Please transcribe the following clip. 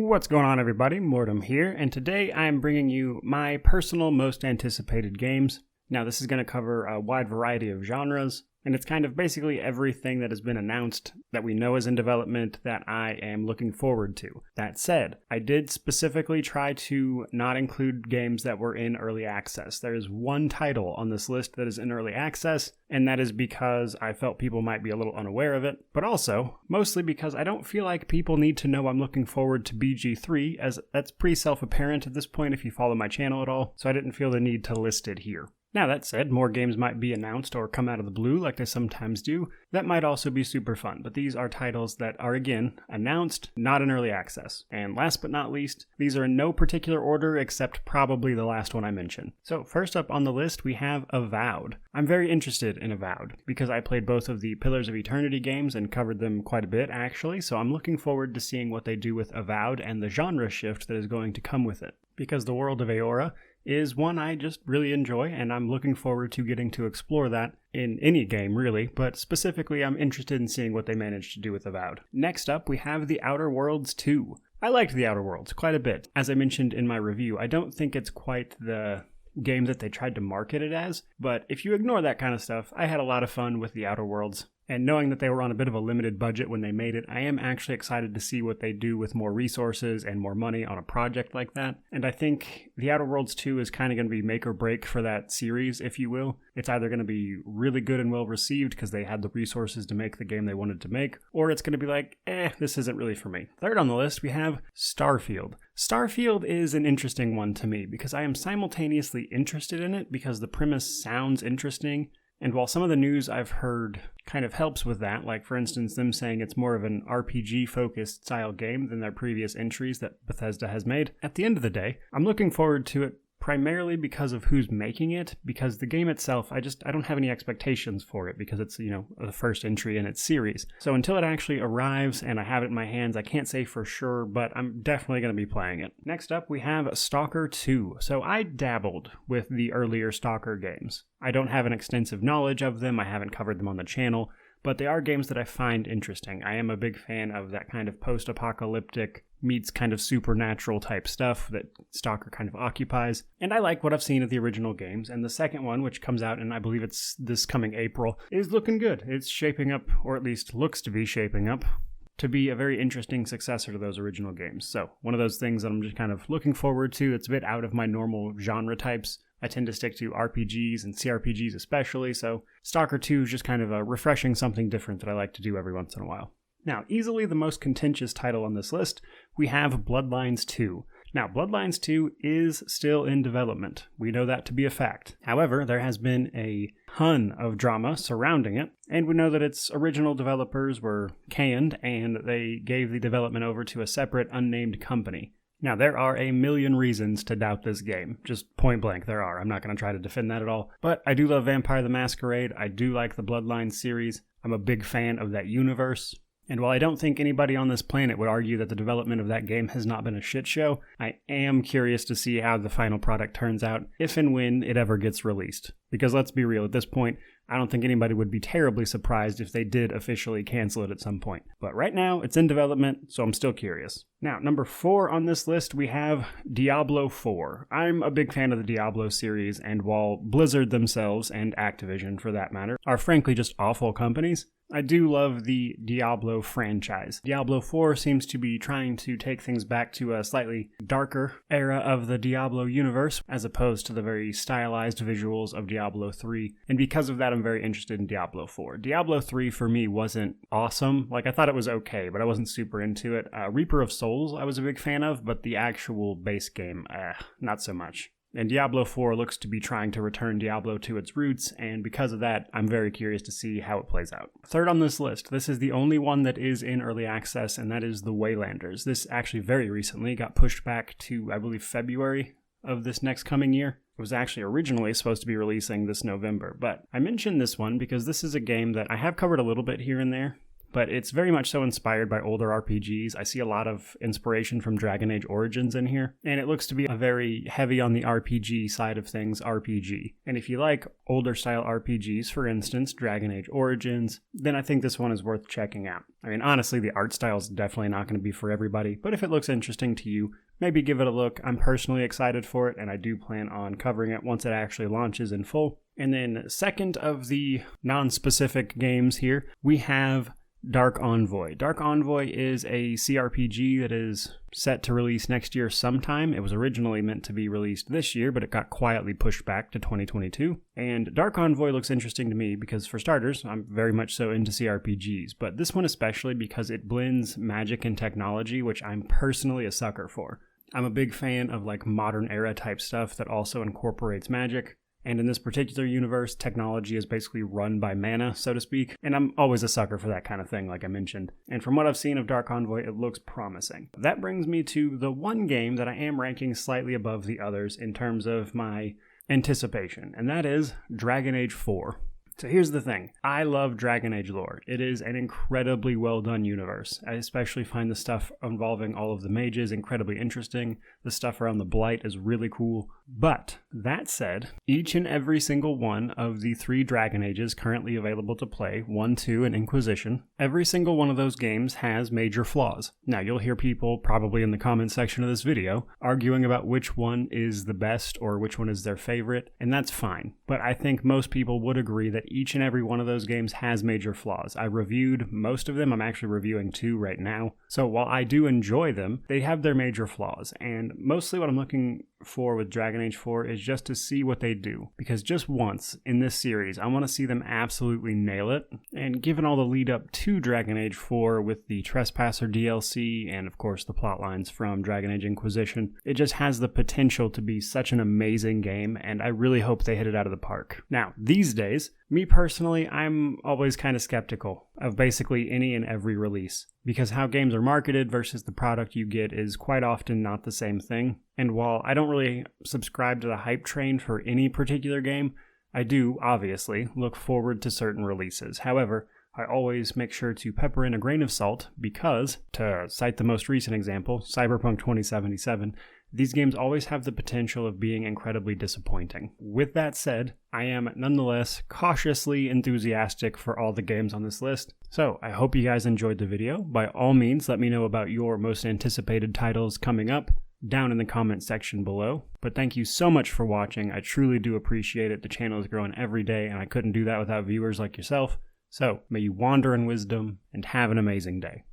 What's going on, everybody? Mortem here, and today I'm bringing you my personal most anticipated games. Now, this is going to cover a wide variety of genres, and it's kind of basically everything that has been announced that we know is in development that I am looking forward to. That said, I did specifically try to not include games that were in early access. There is one title on this list that is in early access, and that is because I felt people might be a little unaware of it, but also, mostly because I don't feel like people need to know I'm looking forward to BG3, as that's pretty self-apparent at this point if you follow my channel at all, so I didn't feel the need to list it here. Now, that said, more games might be announced or come out of the blue like they sometimes do. That might also be super fun, but these are titles that are, again, announced, not in early access. And last but not least, these are in no particular order except probably the last one I mentioned. So first up on the list, we have Avowed. I'm very interested in Avowed because I played both of the Pillars of Eternity games and covered them quite a bit, actually, so I'm looking forward to seeing what they do with Avowed and the genre shift that is going to come with it. Because the world of Eora is one I just really enjoy, and I'm looking forward to getting to explore that in any game, really, but specifically I'm interested in seeing what they managed to do with Avowed. Next up, we have The Outer Worlds 2. I liked The Outer Worlds quite a bit. As I mentioned in my review, I don't think it's quite the game that they tried to market it as, but if you ignore that kind of stuff, I had a lot of fun with The Outer Worlds. And knowing that they were on a bit of a limited budget when they made it, I am actually excited to see what they do with more resources and more money on a project like that. And I think The Outer Worlds 2 is kind of going to be make or break for that series, if you will. It's either going to be really good and well received because they had the resources to make the game they wanted to make, or it's going to be like, this isn't really for me. Third on the list, we have Starfield. Starfield is an interesting one to me because I am simultaneously interested in it because the premise sounds interesting. And while some of the news I've heard kind of helps with that, like for instance them saying it's more of an RPG-focused style game than their previous entries that Bethesda has made, at the end of the day, I'm looking forward to it primarily because of who's making it, because the game itself, I don't have any expectations for it because it's, the first entry in its series. So until it actually arrives and I have it in my hands, I can't say for sure, but I'm definitely going to be playing it. Next up, we have Stalker II. So I dabbled with the earlier Stalker games. I don't have an extensive knowledge of them, I haven't covered them on the channel, but they are games that I find interesting. I am a big fan of that kind of post-apocalyptic meets kind of supernatural type stuff that Stalker kind of occupies. And I like what I've seen of the original games. And the second one, which comes out in I believe it's this coming April, is looking good. It's shaping up, or at least looks to be shaping up, to be a very interesting successor to those original games. So one of those things that I'm just kind of looking forward to that's a bit out of my normal genre types. I tend to stick to RPGs and CRPGs especially, so Stalker 2 is just kind of a refreshing something different that I like to do every once in a while. Now, easily the most contentious title on this list, we have Bloodlines 2. Now, Bloodlines 2 is still in development. We know that to be a fact. However, there has been a ton of drama surrounding it, and we know that its original developers were canned, and they gave the development over to a separate unnamed company. Now, there are a million reasons to doubt this game. Just point blank, there are. I'm not going to try to defend that at all. But I do love Vampire the Masquerade. I do like the Bloodlines series. I'm a big fan of that universe. And while I don't think anybody on this planet would argue that the development of that game has not been a shit show, I am curious to see how the final product turns out, if and when it ever gets released. Because let's be real, at this point, I don't think anybody would be terribly surprised if they did officially cancel it at some point. But right now, it's in development, so I'm still curious. Now, number 4 on this list, we have Diablo 4. I'm a big fan of the Diablo series, and while Blizzard themselves, and Activision for that matter, are frankly just awful companies, I do love the Diablo franchise. Diablo 4 seems to be trying to take things back to a slightly darker era of the Diablo universe, as opposed to the very stylized visuals of Diablo 3, and because of that I'm very interested in Diablo 4. Diablo 3 for me wasn't awesome. I thought it was okay, but I wasn't super into it. Reaper of Souls I was a big fan of, but the actual base game, not so much. And Diablo 4 looks to be trying to return Diablo to its roots, and because of that, I'm very curious to see how it plays out. Third on this list, this is the only one that is in early access, and that is The Waylanders. This actually very recently got pushed back to, I believe, February of this next coming year. It was actually originally supposed to be releasing this November, but I mentioned this one because this is a game that I have covered a little bit here and there, but it's very much so inspired by older RPGs. I see a lot of inspiration from Dragon Age Origins in here, and it looks to be a very heavy on the RPG side of things RPG. And if you like older style RPGs, for instance, Dragon Age Origins, then I think this one is worth checking out. I mean, honestly, the art style is definitely not going to be for everybody, but if it looks interesting to you, maybe give it a look. I'm personally excited for it, and I do plan on covering it once it actually launches in full. And then second of the non-specific games here, we have Dark Envoy. Dark Envoy is a CRPG that is set to release next year sometime. It was originally meant to be released this year, but it got quietly pushed back to 2022. And Dark Envoy looks interesting to me because, for starters, I'm very much so into CRPGs, but this one especially because it blends magic and technology, which I'm personally a sucker for. I'm a big fan of like modern era type stuff that also incorporates magic. And in this particular universe, technology is basically run by mana, so to speak. And I'm always a sucker for that kind of thing, like I mentioned. And from what I've seen of Dark Envoy, it looks promising. That brings me to the one game that I am ranking slightly above the others in terms of my anticipation, and that is Dragon Age 4. So here's the thing. I love Dragon Age lore. It is an incredibly well done universe. I especially find the stuff involving all of the mages incredibly interesting. The stuff around the Blight is really cool. But that said, each and every single one of the 3 Dragon Ages currently available to play, 1, 2, and Inquisition, every single one of those games has major flaws. Now you'll hear people, probably in the comment section of this video, arguing about which one is the best or which one is their favorite, and that's fine. But I think most people would agree that each and every one of those games has major flaws. I reviewed most of them. I'm actually reviewing 2 right now. So while I do enjoy them, they have their major flaws. And mostly what I'm looking for with Dragon Age 4 is just to see what they do. Because just once in this series, I want to see them absolutely nail it. And given all the lead up to Dragon Age 4 with the Trespasser DLC and of course the plot lines from Dragon Age Inquisition, it just has the potential to be such an amazing game, and I really hope they hit it out of the park. Now, these days, me personally, I'm always kind of skeptical of basically any and every release, because how games are marketed versus the product you get is quite often not the same thing. And while I don't really subscribe to the hype train for any particular game, I do, obviously, look forward to certain releases. However, I always make sure to pepper in a grain of salt because, to cite the most recent example, Cyberpunk 2077, these games always have the potential of being incredibly disappointing. With that said, I am nonetheless cautiously enthusiastic for all the games on this list. So I hope you guys enjoyed the video. By all means, let me know about your most anticipated titles coming up down in the comment section below. But thank you so much for watching. I truly do appreciate it. The channel is growing every day, and I couldn't do that without viewers like yourself. So may you wander in wisdom and have an amazing day.